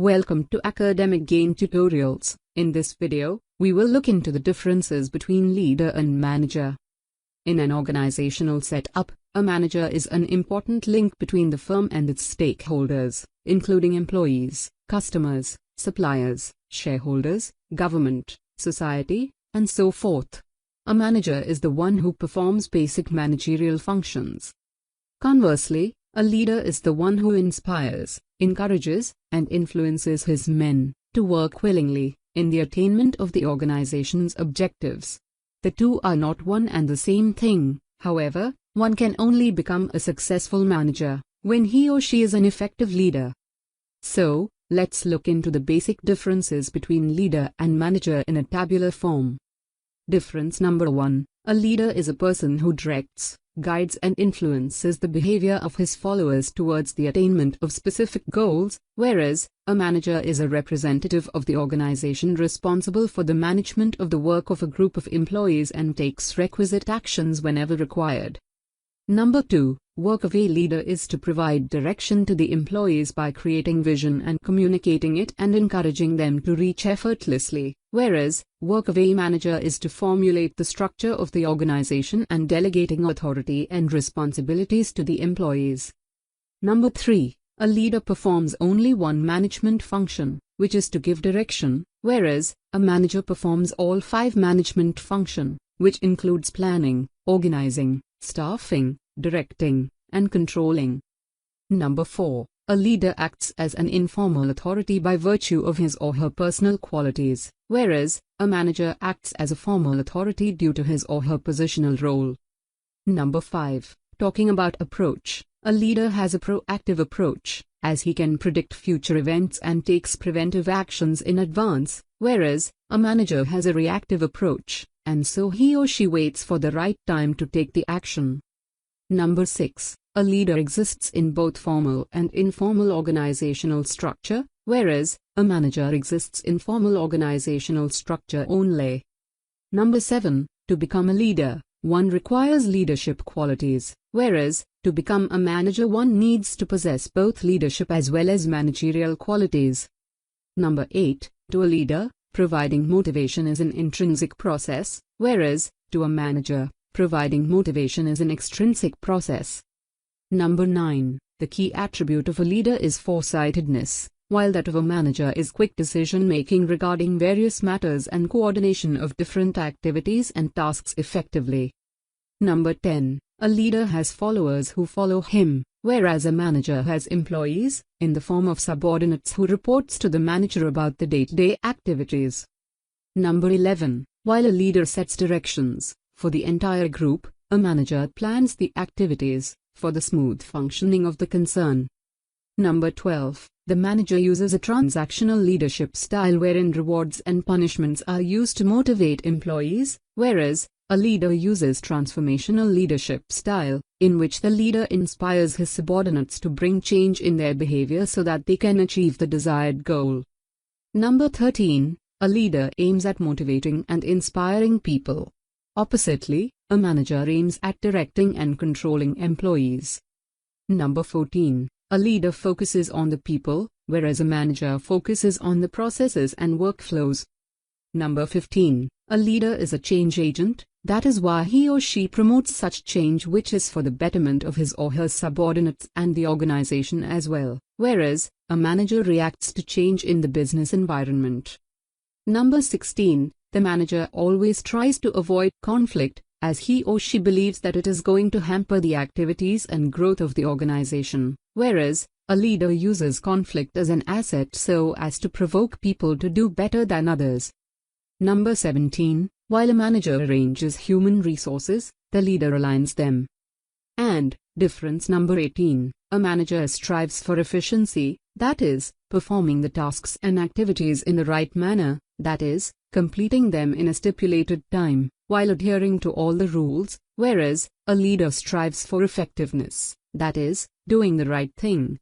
Welcome to Academic Gain Tutorials. In this video, we will look into the differences between leader and manager. In an organizational setup, a manager is an important link between the firm and its stakeholders, including employees, customers, suppliers, shareholders, government, society, and so forth. A manager is the one who performs basic managerial functions. Conversely, a leader is the one who inspires, encourages, and influences his men to work willingly in the attainment of the organization's objectives. The two are not one and the same thing. However, one can only become a successful manager when he or she is an effective leader. So, let's look into the basic differences between leader and manager in a tabular form. Difference number 1. A leader is a person who directs, guides and influences the behavior of his followers towards the attainment of specific goals, whereas a manager is a representative of the organization responsible for the management of the work of a group of employees and takes requisite actions whenever required. Number 2. Work of a leader is to provide direction to the employees by creating vision and communicating it and encouraging them to reach effortlessly, whereas work of a manager is to formulate the structure of the organization and delegating authority and responsibilities to the employees. Number 3. A leader performs only one management function, which is to give direction, whereas a manager performs all 5 management functions, which includes planning, organizing, staffing, directing, and controlling. Number 4. A leader acts as an informal authority by virtue of his or her personal qualities, whereas a manager acts as a formal authority due to his or her positional role. Number 5. Talking about approach. A leader has a proactive approach, as he can predict future events and takes preventive actions in advance, whereas a manager has a reactive approach, and so he or she waits for the right time to take the action. Number 6. A leader exists in both formal and informal organizational structure, whereas a manager exists in formal organizational structure only. Number 7. To become a leader, one requires leadership qualities, whereas to become a manager one needs to possess both leadership as well as managerial qualities. Number 8. To a leader, providing motivation is an intrinsic process, whereas to a manager, providing motivation is an extrinsic process. Number 9. The key attribute of a leader is foresightedness, while that of a manager is quick decision-making regarding various matters and coordination of different activities and tasks effectively. Number 10. A leader has followers who follow him, whereas a manager has employees, in the form of subordinates who reports to the manager about the day-to-day activities. Number 11. While a leader sets directions for the entire group, a manager plans the activities for the smooth functioning of the concern. Number 12. The manager uses a transactional leadership style wherein rewards and punishments are used to motivate employees, whereas a leader uses transformational leadership style, in which the leader inspires his subordinates to bring change in their behavior so that they can achieve the desired goal. Number 13. A leader aims at motivating and inspiring people. Oppositely, a manager aims at directing and controlling employees. Number 14. A leader focuses on the people, whereas a manager focuses on the processes and workflows. Number 15. A leader is a change agent, that is why he or she promotes such change which is for the betterment of his or her subordinates and the organization as well, whereas a manager reacts to change in the business environment. Number 16. The manager always tries to avoid conflict, as he or she believes that it is going to hamper the activities and growth of the organization, whereas a leader uses conflict as an asset so as to provoke people to do better than others. Number 17. While a manager arranges human resources, the leader aligns them. And difference number 18. A manager strives for efficiency, that is, performing the tasks and activities in the right manner, that is, completing them in a stipulated time, while adhering to all the rules, whereas a leader strives for effectiveness, that is, doing the right thing,